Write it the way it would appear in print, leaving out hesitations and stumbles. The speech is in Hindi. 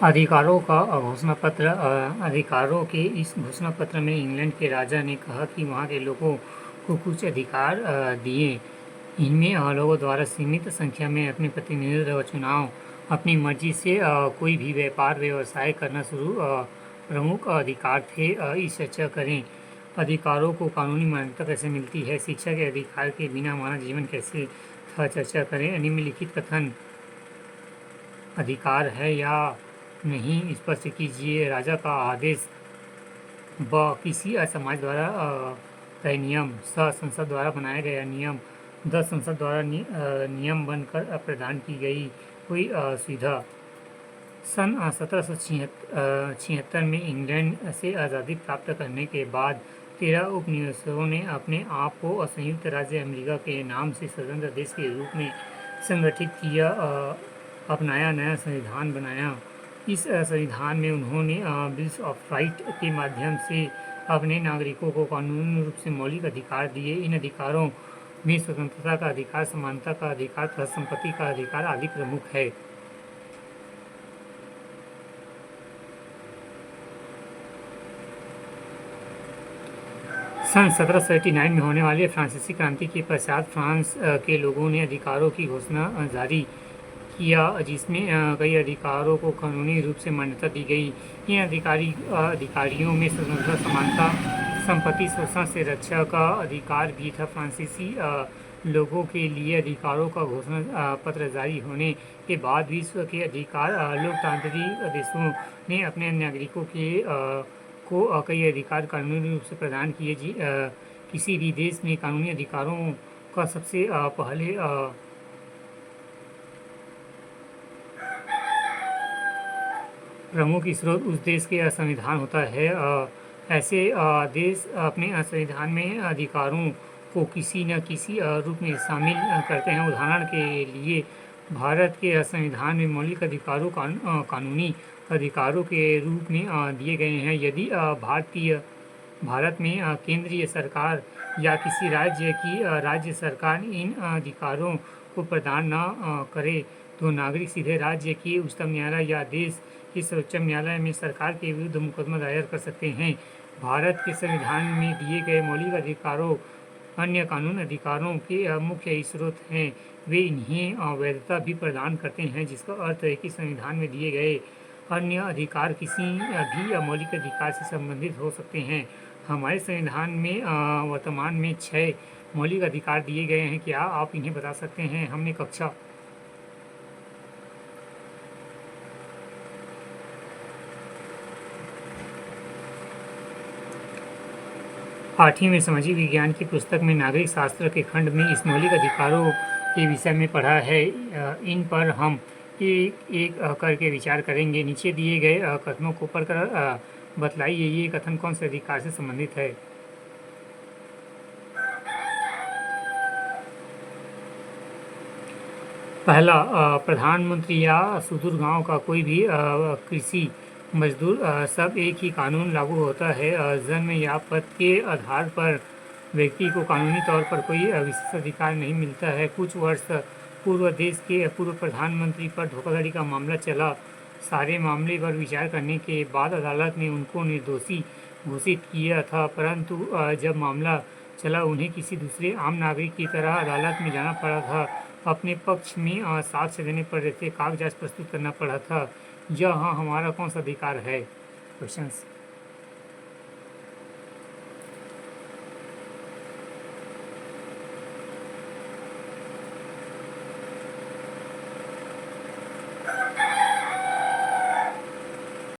अधिकारों का घोषणा पत्र। अधिकारों के इस घोषणा पत्र में इंग्लैंड के राजा ने कहा कि वहाँ के लोगों को कुछ अधिकार दिए। इनमें लोगों द्वारा सीमित संख्या में अपने प्रतिनिधित्व चुनाव, अपनी मर्जी से कोई भी व्यापार व्यवसाय करना शुरू प्रमुख अधिकार थे। इस चर्चा करें। अधिकारों को कानूनी मान्यता कैसे मिलती है? शिक्षा के अधिकार के बिना मानव जीवन कैसे था? चर्चा करें। निम्नलिखित कथन अधिकार है या नहीं स्पष्ट कीजिए। राजा का आदेश। ब किसी समाज द्वारा तय नियम। स संसद द्वारा बनाया गया नियम। द संसद द्वारा नियम बनकर प्रदान की गई कोई सुविधा। सन 1776 में इंग्लैंड से आज़ादी प्राप्त करने के बाद 13 उपनिवेशों ने अपने आप को संयुक्त राज्य अमेरिका के नाम से स्वतंत्र देश के रूप में संगठित किया, अपनाया, नया संविधान बनाया। इस संविधान में उन्होंने बिल्स ऑफ राइट के माध्यम से अपने नागरिकों को कानूनी रूप से मौलिक अधिकार दिए। इन अधिकारों में स्वतंत्रता का अधिकार, समानता का अधिकार तथा संपत्ति का अधिकार आदि प्रमुख है। सन 1789 में होने वाली फ्रांसीसी क्रांति के पश्चात फ्रांस के लोगों ने अधिकारों की घोषणा जारी किया, जिसमें कई अधिकारों को कानूनी रूप से मान्यता दी गई। इन अधिकारियों में स्वतंत्रता, समानता, संपत्ति, शोषण से रक्षा का अधिकार भी था। फ्रांसीसी लोगों के लिए अधिकारों का घोषणा पत्र जारी होने के बाद विश्व के लोकतांत्रिक देशों ने अपने नागरिकों को कई अधिकार कानूनी रूप से प्रदान किए। किसी भी देश में कानूनी अधिकारों का सबसे पहले प्रमुख स्रोत उस देश के संविधान होता है। ऐसे देश अपने संविधान में अधिकारों को किसी न किसी रूप में शामिल करते हैं। उदाहरण के लिए भारत के संविधान में मौलिक अधिकारों कानूनी अधिकारों के रूप में दिए गए हैं। यदि भारत में केंद्रीय सरकार या किसी राज्य की राज्य सरकार इन अधिकारों को प्रदान न करे तो नागरिक सीधे राज्य के उच्चतम न्यायालय या देश के सर्वोच्च न्यायालय में सरकार के विरुद्ध मुकदमा दायर कर सकते हैं। भारत के संविधान में दिए गए मौलिक अधिकारों अन्य कानून अधिकारों के मुख्य स्रोत हैं। वे इन्हें वैधता भी प्रदान करते हैं, जिसका अर्थ है कि संविधान में दिए गए अन्य अधिकार किसी भी मौलिक अधिकार से संबंधित हो सकते हैं। हमारे संविधान में वर्तमान में 6 मौलिक अधिकार दिए गए हैं। क्या आप इन्हें बता सकते हैं? हमने कक्षा 8वीं में सामाजिक विज्ञान की पुस्तक में नागरिक शास्त्र के खंड में इस मौलिक अधिकारों के विषय में पढ़ा है। इन पर हम एक एक करके विचार करेंगे। नीचे दिए गए कथनों को पढ़कर बतलाइए ये कथन कौन से अधिकार से संबंधित है। पहला, प्रधानमंत्री या सुदूर गांव का कोई भी कृषि मजदूर सब एक ही कानून लागू होता है। जन्म या पद के आधार पर व्यक्ति को कानूनी तौर पर कोई विशेष अधिकार नहीं मिलता है। कुछ वर्ष पूर्व देश के पूर्व प्रधानमंत्री पर धोखाधड़ी का मामला चला। सारे मामले पर विचार करने के बाद अदालत ने उनको निर्दोषी घोषित किया था, परंतु जब मामला चला उन्हें किसी दूसरे आम नागरिक की तरह अदालत में जाना पड़ा था। अपने पक्ष में साक्ष्य देने पड़े थे, कागजात प्रस्तुत करना पड़ा था। यह हमारा कौन सा अधिकार है? क्वेश्चंस।